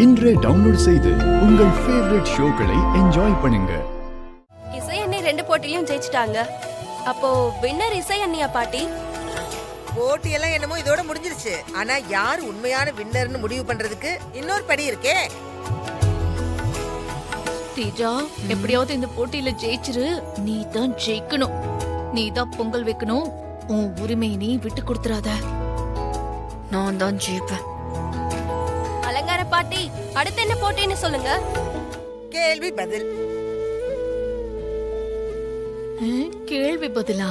இன்றே டவுன்லோட் செய்து உங்கள் ஃபேவரட் ஷோக்களை என்ஜாய் பண்ணுங்க. இசை அண்ணி 2 போட்டிலையும் ஜெயிச்சிட்டாங்க. அப்போ வின்னர் இசை அண்ணியா பாட்டி? போட்டியெல்லாம் என்னமோ இதோட முடிஞ்சிருச்சு. ஆனா யார் உண்மையான வின்னர்னு முடிவு பண்றதுக்கு இன்னொரு படி இருக்கே. தீஜா, எப்படியாவது இந்த போட்டியில ஜெயிச்சிரு. நீ தான் ஜெயிக்கணும். நீ தான் பொங்கல் வைக்கணும். உன் உரிமையை நீ விட்டு கொடுத்துறாத. நான் தான் ஜெயிப்பேன். அலங்கார பாட்டி, அடுத்து என்ன போட்டின்னு சொல்லுங்க. கேள்வி பதில். கேள்வி பதிலா?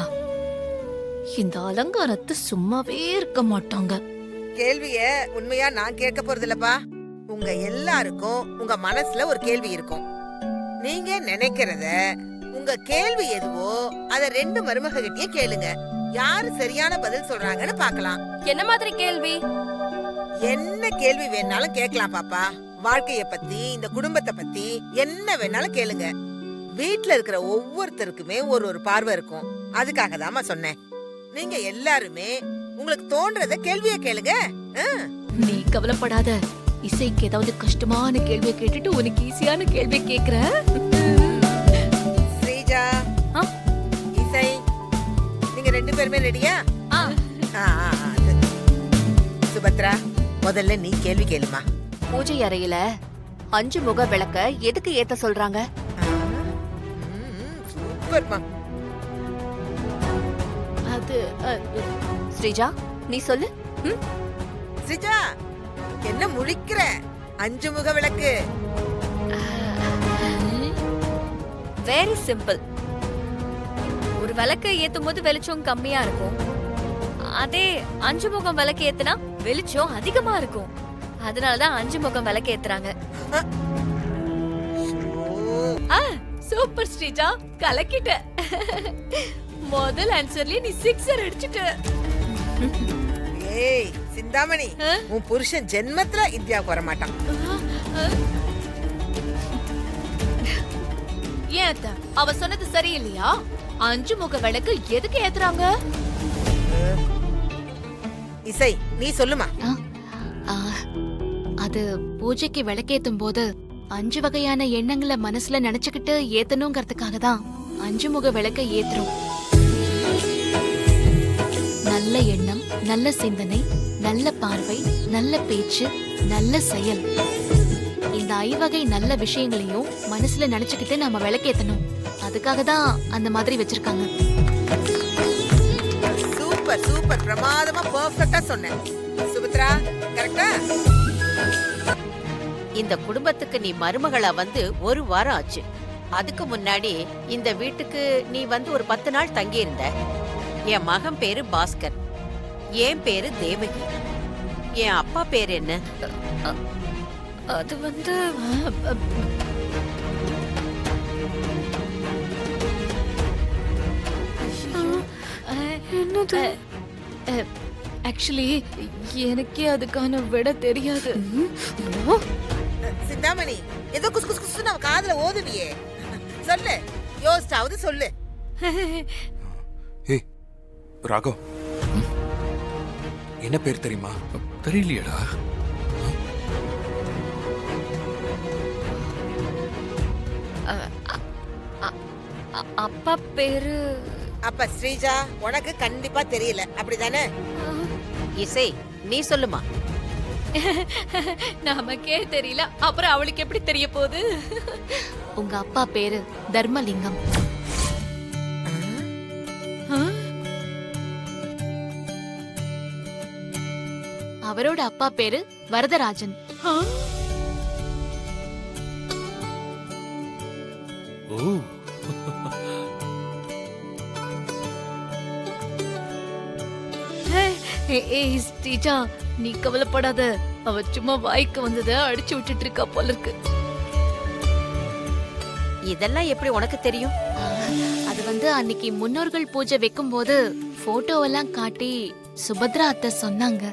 இந்த அலங்காரத்தை சும்மாவே இருக்க மாட்டாங்க. கேள்விய உண்மையா நான் கேட்க போறது இல்லப்பா. உங்க எல்லாருக்கும் உங்க மனசுல ஒரு கேள்வி இருக்கும். நீங்க நினைக்கிறத, உங்க கேள்வி எதுவோ அத 2 மருமக கிட்டயே கேளுங்க. யாரு சரியான பதில் சொல்றாங்கன்னு பாக்கலாம். என்ன மாதிரி கேள்வி? என்ன கேள்வி வேணாலும் கேட்கலாம் பாப்பா. வாழ்க்கைய பத்தி, இந்த குடும்பத்தை பத்தி என்ன வேணாலும் கேளுங்க. வீட்ல இருக்கிற ஒவ்வொருத்தருக்குமே ஒரு பார்வை இருக்கும். அதுக்காக தாமா சொன்னேன். நீங்க எல்லாருமே உங்களுக்கு தோன்றத கேள்விய கேளுங்க. நீ கவலைப்படாத. இசைக்கு ஏதாவது கஷ்டமான கேள்வியை கேட்டுட்டு உனக்கு ஈஸியான கேள்வி கேக்குற. ஸ்ரீஜா, இசை, நீங்க 2 பேருமே ரெடியா? சுபத்ரா, முதல்ல நீ கேள்வி கேளுமா. பூஜை அறையில 5 முக விளக்க எதுக்கு ஏத்த சொல்றாங்க? சூப்பர்மா. அது ஸ்ரீஜா, நீ சொல்லு. ஸ்ரீஜா, என்ன முழிக்கிற? 5 முக விளக்கு. Very simple. ஒரு விளக்கு ஏத்தும் போது வெளிச்சம் கம்மியா இருக்கும். அதே 5 முகம் விளக்கு ஏத்துனா வெளிச்சம் அதிகமா இருக்கும். அதனாலதான் 5 முகம் விளக்கு ஏத்துறாங்க. சூப்பர் ஸ்ரீஜா, கலக்கிட்ட. முதல் ஆன்சர்லயே நீ 6 அடிச்சிட்ட. ஏய் சிந்தாமணி, உன் புருஷன் ஜென்மத்துல இந்தியாவுக்கு வர மாட்டான். ஏன் அத்த, அவ சொன்னது சரியில்லையா? 5 முக விளக்கு எதுக்கு ஏத்துறாங்க? இசை, நீ சொல்லுமா. அது பூஜைக்கு விளக்கேத்தும் போது 5 வகையான எண்ணங்களை மனசுல நினைச்சுக்கிட்டு ஏத்தணுங்கிறதுக்காக தான் 5 முக விளக்க ஏத்துறோம். நல்ல எண்ணம், நல்ல சிந்தனை, நல்ல பார்வை, நல்ல பேச்சு, நல்ல செயல், இந்த 5 வகை நல்ல விஷயங்களையும் மனசுல நினைச்சுக்கிட்டு நாம விளக்கேத்தணும். அதுக்காக தான் அந்த மாதிரி வச்சிருக்காங்க. சூப்பர் சூப்பர், பிரமாதமா பெர்ஃபெக்ட்டா சொன்னேன். சுபத்ரா, கரெக்ட்டா? இந்த குடும்பத்துக்கு நீ மருமகளா வந்து 1 வாரம் ஆச்சு. அதுக்கு முன்னாடி இந்த வீட்டுக்கு நீ வந்து ஒரு 10 நாள் தங்கி இருந்த. என் மகன் பேரு பாஸ்கர், என் பேரு தேவகி. என் அப்பா பேரு என்ன? அது வந்து ஆக்சுவலி எனக்கே அதுக்கான விட தெரியாது. சிந்தாமணி, ஏதோ குஸ் குஸ் குஸ் நம்ம காதுல ஓதுவியே. சொல்லு, யோசிச்சாவது சொல்லு. ஏய் ராகவ், என்ன பேர் தெரியுமா? தெரியலையடா. அப்பா பேரு? அப்ப ஸ்ரீஜா, உனக்கு கண்டிப்பா தெரியல, அப்படிதானே? இசை, நீ சொல்லுமா. நமக்கே தெரியல, அப்புறம் அவளுக்கு எப்படி தெரிய போகுது? உங்க அப்பா பேரு தர்மலிங்கம். அவரோட அப்பா பேரு வரதராஜன். ஓ, ஏய் ஸ்ரீஜா, நீ கவலைப்படாத. அவ சும்மா வாய்க்கு வந்தத அடிச்சு விட்டுட்டு இருக்கா போல இருக்கு. இதெல்லாம் எப்படி உனக்கு தெரியும்? அது வந்து அன்னைக்கு முன்னோர்கள் பூஜை வைக்கும் போது போட்டோவெல்லாம் காட்டி சுபத்ரா அத்தை சொன்னாங்க.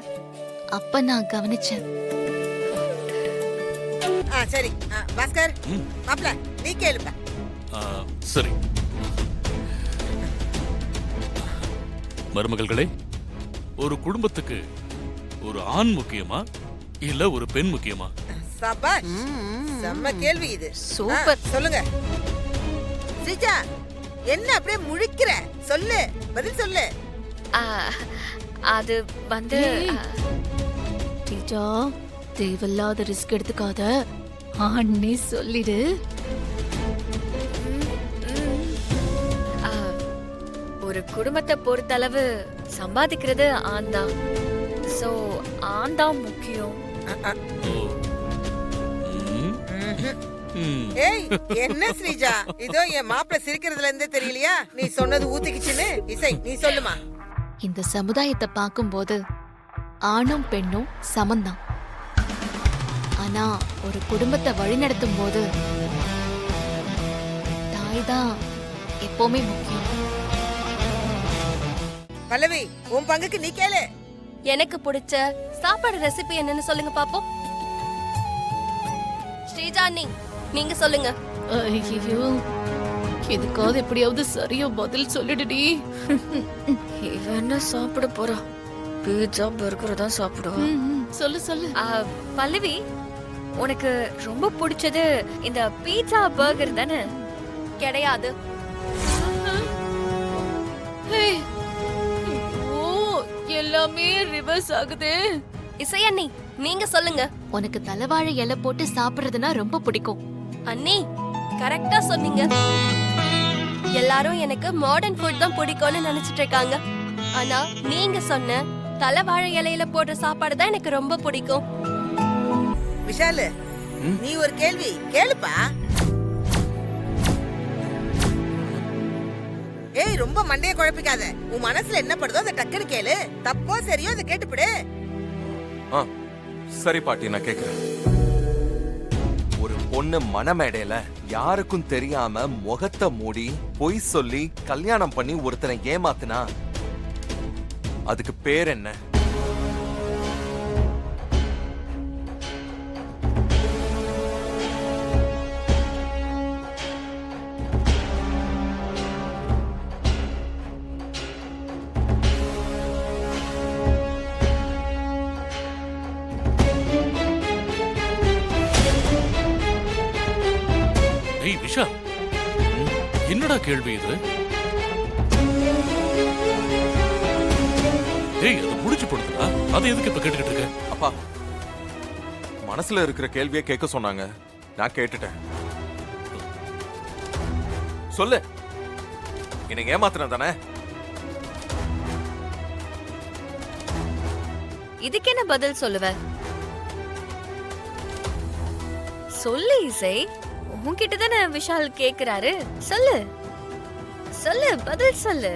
அப்ப நான் கவனிச்சேன். சரி பாஸ்கர், மாப்ள நீ கேளுப்பா. சரி மருமகள்களே, ஒரு குடும்பத்துக்கு ஒரு ஆண் முக்கியமா இல்ல ஒரு பெண் முக்கியமா? சபாஷ் செம்ம கேள்வி இது. சூப்பர். சொல்லுங்க ஸ்ரீஜா, என்ன அப்படியே முழிக்கிற? சொல்லு, பதில் சொல்லு. ஆ, அது வந்து டீச்சா, தேவையில்லாத ரிஸ்க் எடுத்துக்காத. ஆன்னே சொல்லிடு. ஆ, ஒரு குடும்பத்தை பொறுத்தளவு சம்பாதிக்கிறது ஆண்தான். சோ ஆண்தான் முக்கியம். ஏய், என்ன ஸ்ரீஜா, இதோ என் மாப்பிள்ள சிரிக்கிறதுல இருந்தே தெரியலையா நீ சொன்னது ஊத்திக்கிச்சுன்னு? இசை, நீ சொல்லுமா. இந்த சமுதாயத்தை பார்க்கும்போது ஆணும் பெண்ணும் சமந்தான். ஆனா ஒரு குடும்பத்தை வழிநடத்தும் போது தாய் தான் எப்பவுமே முக்கியம். பல்லவி, உன் பங்குக்கு நீ கேளு. எனக்கு பிடிச்ச சாப்பாடு ரெசிபி என்னன்னு சொல்லுங்க பாப்போம். ஸ்ரீஜா அண்ணி, நீங்க சொல்லுங்க. ஐயோ, எதுக்காவது எப்படியாவது சரியா பதில் சொல்லிடுடி. இவன் என்ன சாப்பிட போறா? பீட்சா பர்கர் தான் சாப்பிடுவா. சொல்லு சொல்லு. பல்லவி, உனக்கு ரொம்ப பிடிச்சது இந்த பீட்சா பர்கர் தானே? கிடையாது. ஓ, எல்லாமே ரிவர்ஸ் ஆகுது. இசை அண்ணி, நீங்க சொல்லுங்க. உனக்கு தலைவாழை இலை போட்டு சாப்பிடுறதுனா ரொம்ப பிடிக்கும். அண்ணி, கரெக்டா சொன்னீங்க. எல்லாரும் எனக்கு மாடர்ன் ஃபுட் தான் பிடிக்கும்னு நினைச்சிட்டு இருக்காங்க. ஆனா நீங்க சொன்ன தலைவாழை இலையில போடுற சாப்பாடு தான் எனக்கு ரொம்ப பிடிக்கும். விஷாலு, நீ ஒரு கேள்வி கேளுப்பா. ஏய், ரொம்ப மண்டைய குழப்பிக்காத. உன் மனசுல என்ன படுதோ அதை டக்குன்னு கேளு. தப்போ சரியோ அதை கேட்டுப்பிடு. சரி பாட்டி, நான் கேக்குறேன். ஒரு பொண்ணு மணமேடையில யாருக்கும் தெரியாம முகத்தை மூடி பொய் சொல்லி கல்யாணம் பண்ணி ஒருத்தனை ஏமாத்துனா அதுக்கு பேர் என்ன? ஏய் விஷா, என்னடா கேள்வி இது? ஏய், அது முடிச்சு போடுதுடா. அது எதுக்கு இப்ப கேட்டுக்கிட்டு இருக்க? அப்பா, மனசுல இருக்கிற கேள்வியை கேட்க சொன்னாங்க, நான் கேட்டுட்டேன். சொல்லு, என்னை ஏமாத்துன தானே? இதுக்கு என்ன பதில் சொல்லுவ? சொல்லு இசை, உன்கிட்ட தானே விஷால் கேக்குறாரு. சொல்லு சொல்லு, பதில் சொல்லு.